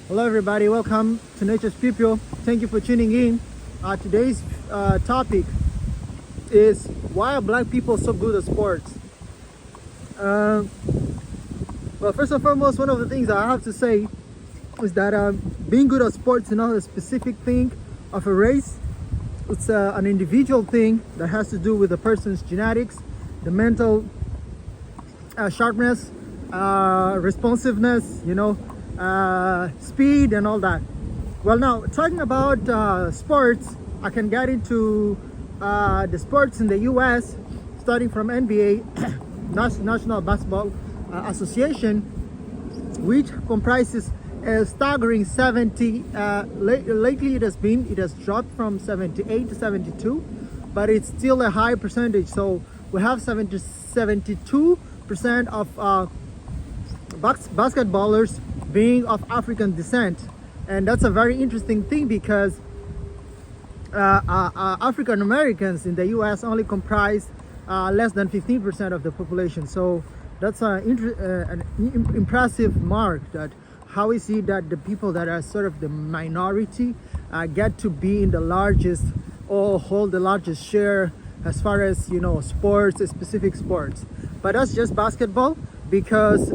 Hello, everybody. Welcome to Nature's People. Thank you for tuning in. Today's topic is why are black people so good at sports? Uh, well, first and foremost, one of the things I have to say is that being good at sports is not a specific thing of a race. It's an individual thing that has to do with the person's genetics, the mental sharpness, responsiveness, speed and all that. Well, now talking about sports, I can get into the sports in the US, starting from NBA, National Basketball Association, which comprises a staggering 70. Lately, it has dropped from 78 to 72, but it's still a high percentage. So we have 72% of basketballers being of African descent, and that's a very interesting thing because African Americans in the U.S. only comprise less than 15% of the population. So that's an impressive mark, that how we see that the people that are sort of the minority get to be in the largest or hold the largest share as far as sports, specific sports. But that's just basketball, because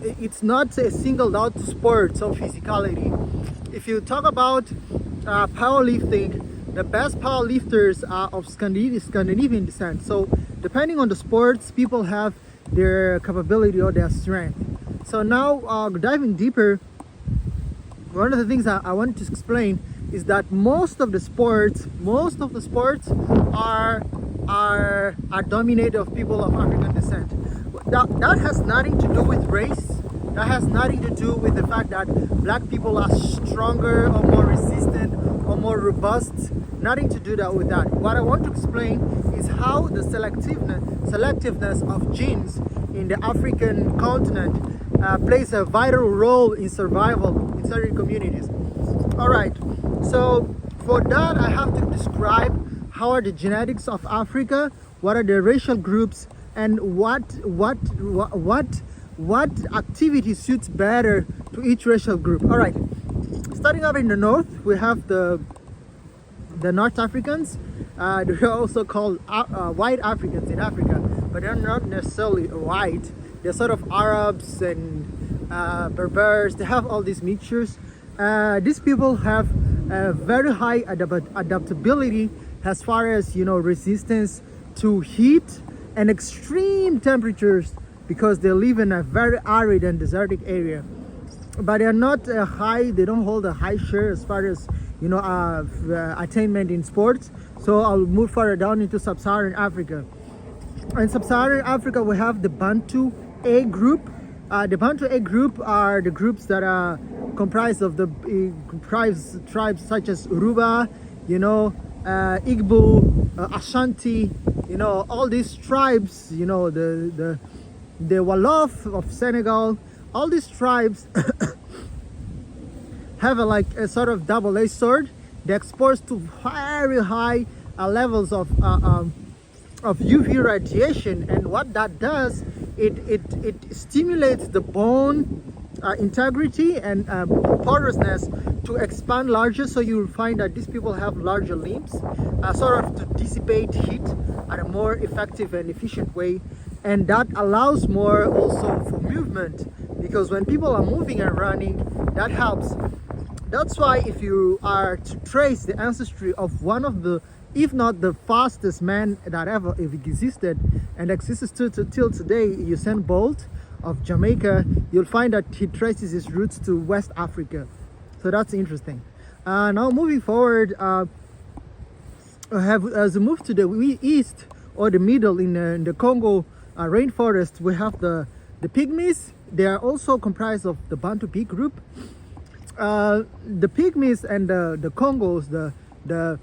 it's not a singled out sport of physicality. If you talk about powerlifting, the best powerlifters are of Scandinavian descent. So depending on the sports, people have their capability or their strength. So now diving deeper, one of the things I want to explain is that most of the sports are dominated of people of African descent. That has nothing to do with race. That has nothing to do with the fact that black people are stronger or more resistant or more robust. Nothing to do with that. What I want to explain is how the selectiveness of genes in the African continent plays a vital role in survival in certain communities. All right. So for that, I have to describe how are the genetics of Africa, what are the racial groups, and what activity suits better to each racial group. All right, starting off in the north, we have the North Africans. They're also called white Africans in Africa, but they're not necessarily white. They're sort of Arabs and Berbers. They have all these mixtures. These people have a very high adaptability as far as resistance to heat and extreme temperatures, because they live in a very arid and desertic area. But they're not they don't hold a high share as far as attainment in sports. So I'll move further down into sub-Saharan Africa. In sub-Saharan Africa, we have the Bantu A group. The Bantu A group are the groups that are comprised of the tribes such as Uruba, Igbo, Ashanti, all these tribes, the Wolof of Senegal. All these tribes have a sort of double-edged sword. They're exposed to very high levels of UV radiation, and what that does, it stimulates the bone integrity and porousness to expand larger. So you'll find that these people have larger limbs, sort of to dissipate heat at a more effective and efficient way, and that allows more also for movement, because when people are moving and running, that helps. That's why if you are to trace the ancestry of one of the, if not the fastest man that ever existed and exists till today, Usain Bolt of Jamaica, you'll find that he traces his roots to West Africa. So that's interesting. Now moving forward, as we move to the east or the middle, in the Congo rainforest, we have the Pygmies. They are also comprised of the Bantu P group. The Pygmies and the Congos, the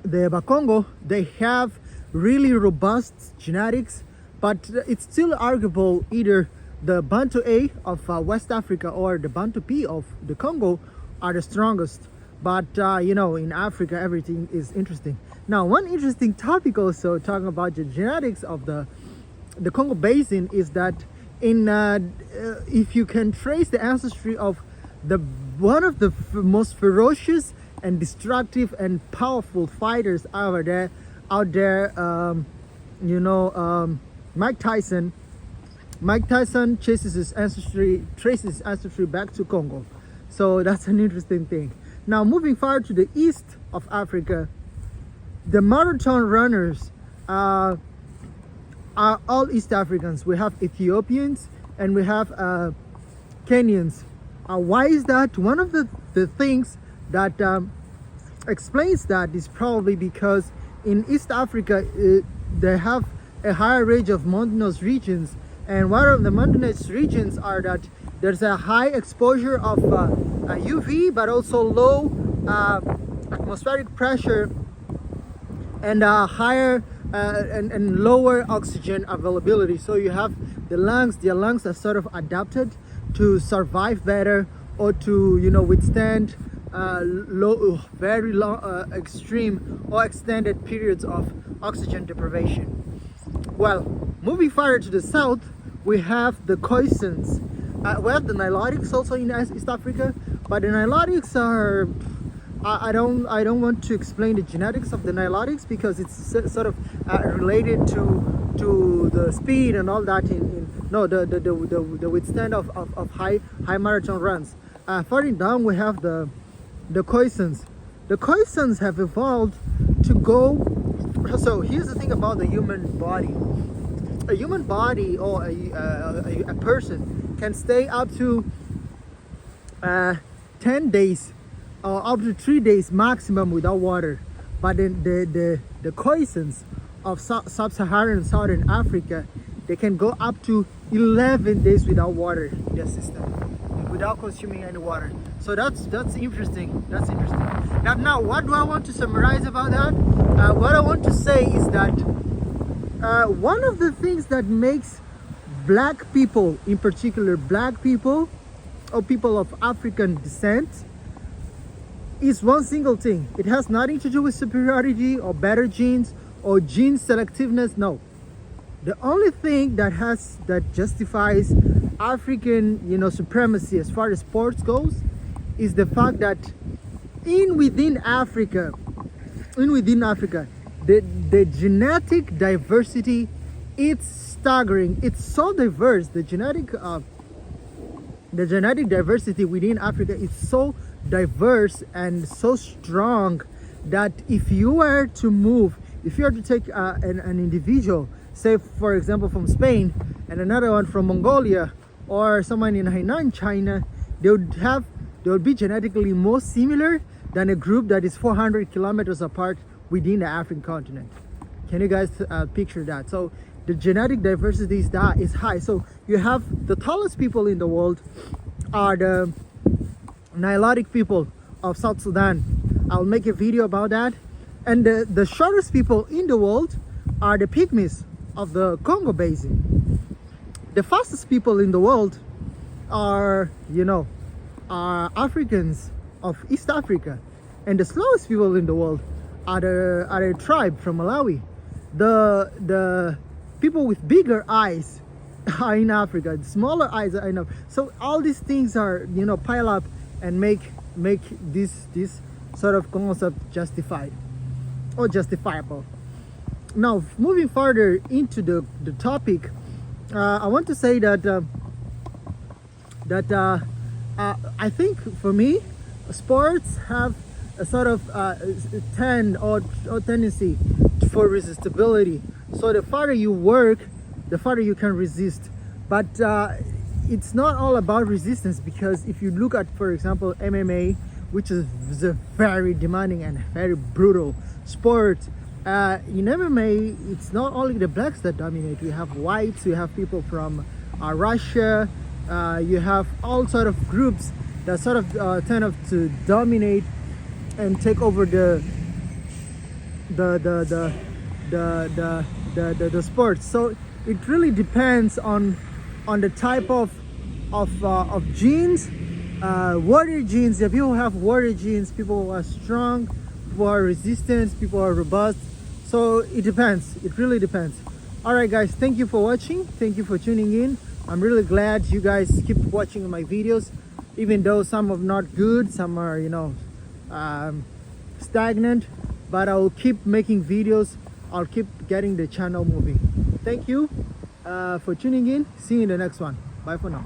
Bakongo, they have really robust genetics, but it's still arguable either the Bantu A of West Africa or the Bantu P of the Congo are the strongest. But in Africa, everything is interesting. Now, one interesting topic also talking about the genetics of the Congo Basin is that if you can trace the ancestry of the one of the most ferocious and destructive and powerful fighters out there, Mike Tyson. Mike Tyson traces his ancestry back to Congo. So that's an interesting thing. Now moving far to the east of Africa, the marathon runners are all East Africans. We have Ethiopians and we have Kenyans. Why is that? One of the things that explains that is probably because in East Africa they have a higher range of mountainous regions, and one of the mountainous regions are that there's a high exposure of UV, but also low atmospheric pressure and higher and lower oxygen availability. So you have their lungs are sort of adapted to survive better, or to withstand very long, extreme or extended periods of oxygen deprivation. Well, moving farther to the south, we have the Khoisans. We have the Nilotics also in East Africa, but the Nilotics are I don't want to explain the genetics of the Nilotics because it's sort of related to the speed and all that the withstand of high marathon runs. Further down we have the Khoisans. The Khoisans have evolved to go. So here's the thing about the human body. A human body or a person can stay up to 10 days or up to 3 days maximum without water. But then the Khoisans of sub-Saharan Southern Africa, they can go up to 11 days without water in their system, without consuming any water. So that's interesting. That's interesting. Now, what do I want to summarize about that? What I want to say is that one of the things that makes black people, in particular black people or people of African descent, is one single thing. It has nothing to do with superiority or better genes or gene selectiveness. No, the only thing that justifies African supremacy as far as sports goes is the fact that within Africa, the genetic diversity, it's staggering. It's so diverse. The genetic diversity within Africa is so diverse and so strong that if you were to take an individual, say for example from Spain, and another one from Mongolia, or someone in Hainan, China, they would be genetically more similar than a group that is 400 kilometers apart within the African continent. Can you guys picture that? So the genetic diversity is high. So you have the tallest people in the world are the Nilotic people of South Sudan. I'll make a video about that. And the shortest people in the world are the pygmies of the Congo Basin. The fastest people in the world are Africans of East Africa, and the slowest people in the world are a tribe from Malawi. The people with bigger eyes are in Africa. The smaller eyes are in Africa. So all these things are pile up and make this sort of concept justified or justifiable. Now moving further into the topic, I want to say that I think for me, sports have a sort of tendency for resistibility. So the farther you work, the farther you can resist. But it's not all about resistance, because if you look at, for example, MMA, which is a very demanding and very brutal sport, in MMA, it's not only the blacks that dominate. You have whites, you have people from Russia, you have all sort of groups that sort of tend to dominate and take over the sport. So it really depends on the type of genes, warrior genes. If people have warrior genes, people who are strong, people who are resistant, people who are robust. So it depends. It really depends. All right, guys. Thank you for watching. Thank you for tuning in. I'm really glad you guys keep watching my videos, even though some are not good, some are, stagnant, but I will keep making videos. I'll keep getting the channel moving. Thank you for tuning in. See you in the next one. Bye for now.